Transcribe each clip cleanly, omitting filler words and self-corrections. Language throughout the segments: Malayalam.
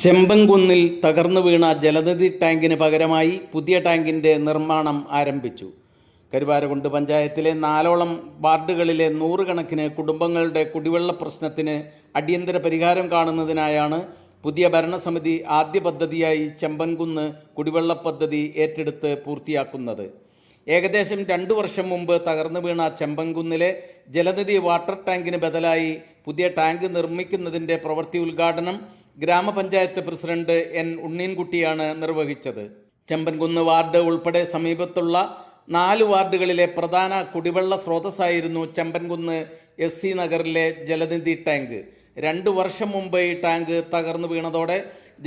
ചെമ്പൻകുന്നിൽ തകർന്നു വീണ ജലനിധി ടാങ്കിന് പകരമായി പുതിയ ടാങ്കിൻ്റെ നിർമ്മാണം ആരംഭിച്ചു. കരുവാരകുണ്ട് പഞ്ചായത്തിലെ 4ഓളം വാർഡുകളിലെ നൂറുകണക്കിന് കുടുംബങ്ങളുടെ കുടിവെള്ള പ്രശ്നത്തിന് അടിയന്തര പരിഹാരം കാണുന്നതിനായാണ് പുതിയ ഭരണസമിതി ആദ്യ പദ്ധതിയായി ചെമ്പൻകുന്ന് കുടിവെള്ള പദ്ധതി ഏറ്റെടുത്ത് പൂർത്തിയാക്കുന്നത്. ഏകദേശം 2 വർഷം മുമ്പ് തകർന്നു വീണ ചെമ്പൻകുന്നിലെ ജലനിധി വാട്ടർ ടാങ്കിന് ബദലായി പുതിയ ടാങ്ക് നിർമ്മിക്കുന്നതിൻ്റെ പ്രവൃത്തി ഉദ്ഘാടനം ഗ്രാമപഞ്ചായത്ത് പ്രസിഡന്റ് എൻ ഉണ്ണീൻകുട്ടിയാണ് നിർവഹിച്ചത്. ചെമ്പൻകുന്ന് വാർഡ് ഉൾപ്പെടെ സമീപത്തുള്ള 4 വാർഡുകളിലെ പ്രധാന കുടിവെള്ള സ്രോതസ്സായിരുന്നു ചെമ്പൻകുന്ന് SC നഗറിലെ ജലനിധി ടാങ്ക്. 2 വർഷം മുമ്പ് ഈ ടാങ്ക് തകർന്നു വീണതോടെ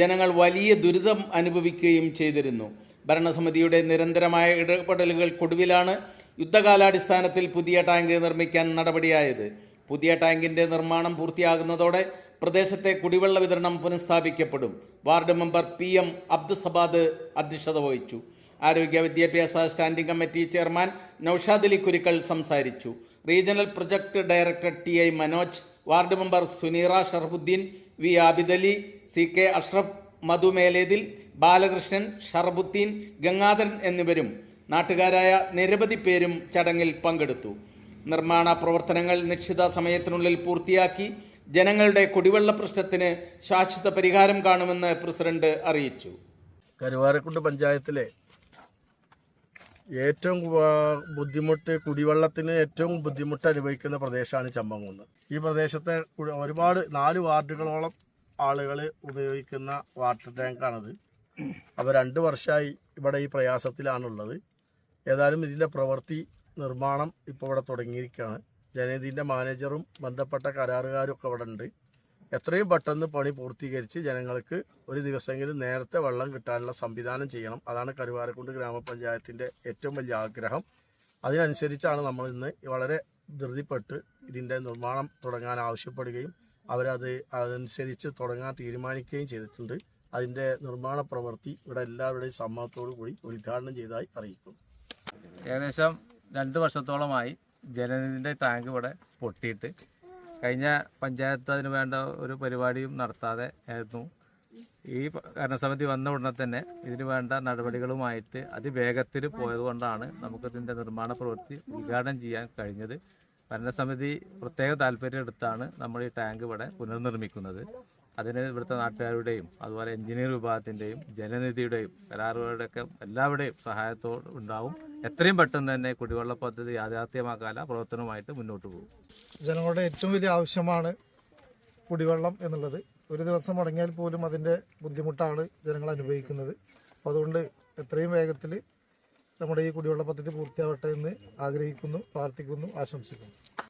ജനങ്ങൾ വലിയ ദുരിതം അനുഭവിക്കുകയും ചെയ്തിരുന്നു. ഭരണസമിതിയുടെ നിരന്തരമായ ഇടപെടലുകൾക്കൊടുവിലാണ് യുദ്ധകാലാടിസ്ഥാനത്തിൽ പുതിയ ടാങ്ക് നിർമ്മിക്കാൻ നടപടിയായത്. പുതിയ ടാങ്കിൻ്റെ നിർമ്മാണം പൂർത്തിയാകുന്നതോടെ പ്രദേശത്തെ കുടിവെള്ള വിതരണം പുനഃസ്ഥാപിക്കപ്പെടും. വാർഡ് മെമ്പർ PM അബ്ദുസബാദ് അധ്യക്ഷത വഹിച്ചു. ആരോഗ്യ വിദ്യാഭ്യാസ standing committee chairman Noushad Ali Kurikkal സംസാരിച്ചു. Regional project director TI Manoj, ward member Suneera Sharafuddeen, V Abidali, CK Ashraf, Madhu Melethil, Balakrishnan, Sharbuddeen, Gangadharan എന്നിവരും നാട്ടുകാരായ നിരവധി പേരും ചടങ്ങിൽ പങ്കെടുത്തു. നിർമ്മാണ പ്രവർത്തനങ്ങൾ നിശ്ചിത സമയത്തിനുള്ളിൽ പൂർത്തിയാക്കി ജനങ്ങളുടെ കുടിവെള്ള പ്രശ്നത്തിന് ശാശ്വത പരിഹാരം കാണുമെന്ന് പ്രസിഡന്റ് അറിയിച്ചു. കരുവാരക്കുണ്ട് പഞ്ചായത്തിലെ ഏറ്റവും കുടിവെള്ളത്തിന് ഏറ്റവും ബുദ്ധിമുട്ട് അനുഭവിക്കുന്ന പ്രദേശമാണ് ചെമ്പൻകുന്ന്. ഈ പ്രദേശത്തെ ഒരുപാട് 4 വാർഡുകളോളം ആളുകൾ ഉപയോഗിക്കുന്ന വാട്ടർ ടാങ്കാണത്. അപ്പോൾ 2 വർഷമായി ഇവിടെ ഈ പ്രയാസത്തിലാണുള്ളത്. ഏതായാലും ഇതിൻ്റെ പ്രവൃത്തി നിർമ്മാണം ഇപ്പോൾ ഇവിടെ തുടങ്ങിയിരിക്കുകയാണ്. ജനനിധിൻ്റെ മാനേജറും ബന്ധപ്പെട്ട കരാറുകാരും ഒക്കെ ഇവിടെ ഉണ്ട്. എത്രയും പെട്ടെന്ന് പണി പൂർത്തീകരിച്ച് ജനങ്ങൾക്ക് ഒരു ദിവസമെങ്കിലും നേരത്തെ വെള്ളം കിട്ടാനുള്ള സംവിധാനം ചെയ്യണം. അതാണ് കരുവാരക്കുണ്ട് ഗ്രാമപഞ്ചായത്തിൻ്റെ ഏറ്റവും വലിയ ആഗ്രഹം. അതിനനുസരിച്ചാണ് നമ്മൾ ഇന്ന് വളരെ ധൃതിപ്പെട്ട് ഇതിൻ്റെ നിർമ്മാണം തുടങ്ങാൻ ആവശ്യപ്പെടുകയും അതനുസരിച്ച് തുടങ്ങാൻ തീരുമാനിക്കുകയും ചെയ്തിട്ടുണ്ട്. അതിൻ്റെ നിർമ്മാണ പ്രവൃത്തി ഇവിടെ എല്ലാവരുടെയും സമ്മതത്തോടു കൂടി ഉദ്ഘാടനം ചെയ്തതായി അറിയിക്കും. ഏകദേശം 2 വർഷത്തോളമായി ജലനിധിൻ്റെ ടാങ്ക് ഇവിടെ പൊട്ടിയിട്ട് കഴിഞ്ഞ പഞ്ചായത്ത് അതിന് വേണ്ട ഒരു പരിപാടിയും നടത്താതെ ആയിരുന്നു. ഈ ഭരണസമിതി വന്ന ഉടനെ തന്നെ ഇതിന് വേണ്ട നടപടികളുമായിട്ട് അതിവേഗത്തിൽ പോയതുകൊണ്ടാണ് നമുക്കിതിൻ്റെ നിർമ്മാണ പ്രവൃത്തി ഉദ്ഘാടനം ചെയ്യാൻ കഴിഞ്ഞത്. ഭരണസമിതി പ്രത്യേക താല്പര്യം എടുത്താണ് നമ്മൾ ഈ ടാങ്ക് ഇവിടെ പുനർനിർമ്മിക്കുന്നത്. അതിന് ഇവിടുത്തെ നാട്ടുകാരുടെയും അതുപോലെ എഞ്ചിനീയർ വിഭാഗത്തിൻ്റെയും ജലനിധിയുടെയും കരാറുകളുടെയൊക്കെ എല്ലാവരുടെയും സഹായത്തോടെ ഉണ്ടാവും. എത്രയും പെട്ടെന്ന് തന്നെ കുടിവെള്ള പദ്ധതി യാഥാർത്ഥ്യമാക്കാനുള്ള പ്രവർത്തനവുമായിട്ട് മുന്നോട്ട് പോകും. ജനങ്ങളുടെ ഏറ്റവും വലിയ ആവശ്യമാണ് കുടിവെള്ളം എന്നുള്ളത്. ഒരു ദിവസം മുടങ്ങിയാൽ പോലും അതിൻ്റെ ബുദ്ധിമുട്ടാണ് ജനങ്ങൾ അനുഭവിക്കുന്നത്. അപ്പോൾ അതുകൊണ്ട് എത്രയും വേഗത്തിൽ നമ്മുടെ ഈ കുടിവെള്ള പദ്ധതി പൂർത്തിയാവട്ടെ എന്ന് ആഗ്രഹിക്കുന്നു, പ്രാർത്ഥിക്കുന്നു, ആശംസിക്കുന്നു.